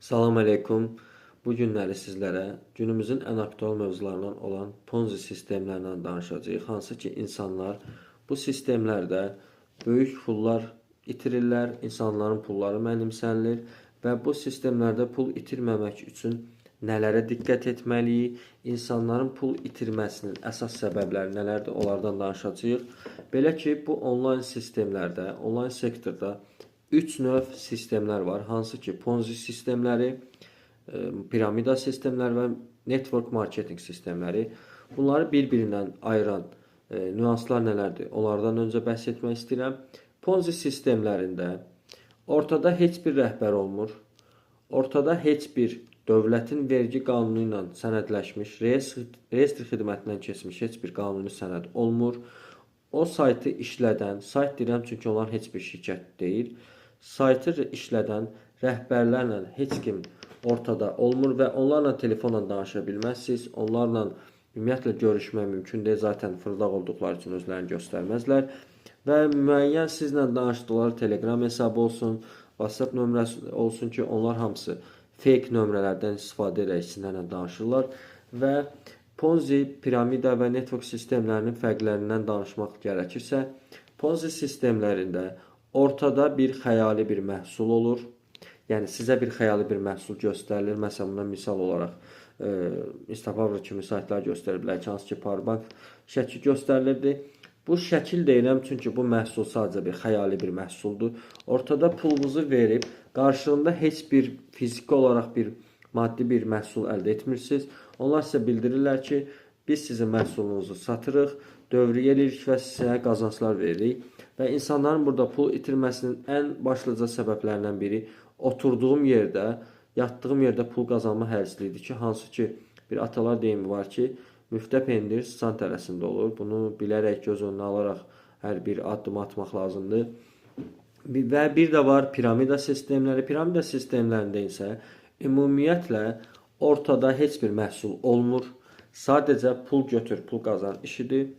Salam əleykum. Bu günləri sizlərə günümüzün ən aktual mövzularından olan Ponzi sistemlərindən danışacağıq. Hansı ki, insanlar bu sistemlərdə böyük pullar itirirlər, insanların pulları mənimsənilir və bu sistemlərdə pul itirməmək üçün nələrə diqqət etməliyik, insanların pul itirməsinin əsas səbəbləri nələrdir, onlardan danışacağıq. Belə ki, bu onlayn sistemlərdə, onlayn sektorda 3 növ sistemlər var. Hansı ki, Ponzi sistemləri, piramida sistemləri və network marketing sistemləri. Bunları bir-birindən ayıran nüanslar nələrdir? Onlardan öncə bəhs etmək istəyirəm. Ponzi sistemlərində ortada heç bir rəhbər olmur. Ortada heç bir dövlətin vergi qanunu ilə sənədləşmiş, reyestr xidmətindən keçmiş heç bir qanuni sənəd olmur. O saytı işlədən, sayt deyirəm çünki onlar heç bir şirkət deyil. Saytı işlədən rəhbərlərlə heç kim ortada olmur və onlarla telefonla danışa bilməzsiniz. Onlarla ümumiyyətlə görüşmək mümkün deyil. Zaten fırdaq olduqları üçün özlərini göstərməzlər. Və müəyyən sizlə danışdıqları Telegram hesabı olsun, WhatsApp nömrəsi olsun ki, onlar hamısı fake nömrələrdən istifadə edərək sizlərlə danışırlar. Və Ponzi, piramida və network sistemlərinin fərqlərindən danışmaq gərəkirsə, Ponzi sistemlərində ortada bir xəyali bir məhsul olur. Yəni sizə bir xəyali bir məhsul göstərilir. Məsələn, buna misal olaraq Instapower kimi saytlar göstərə bilər ki, hansı ki, Powerbank şəkli göstərilirdi. Bu şəkil deyirəm çünki bu məhsul sadəcə bir xəyali bir məhsuldur. Ortada pulunuzu verib, qarşılığında heç bir fiziki olaraq bir maddi bir məhsul əldə etmirsiniz. Onlar sizə bildirirlər ki, biz sizin məhsulunuzu satırıq, dövriyyə edirik və sizə qazanclar veririk. Və insanların burada pul itirməsinin ən başlıca səbəblərindən biri oturduğum yerdə, yatdığım yerdə pul qazanma hərisliyidir ki, hansı ki, bir atalar deyimi var ki, müftə pendir sıçan tərəsində olur. Bunu bilərək, göz önünə alaraq hər bir addım atmaq lazımdır. Və bir də var piramida sistemləri. Piramida sistemlərində isə ümumiyyətlə ortada heç bir məhsul olmur. Sadəcə pul götür, pul qazan işidir.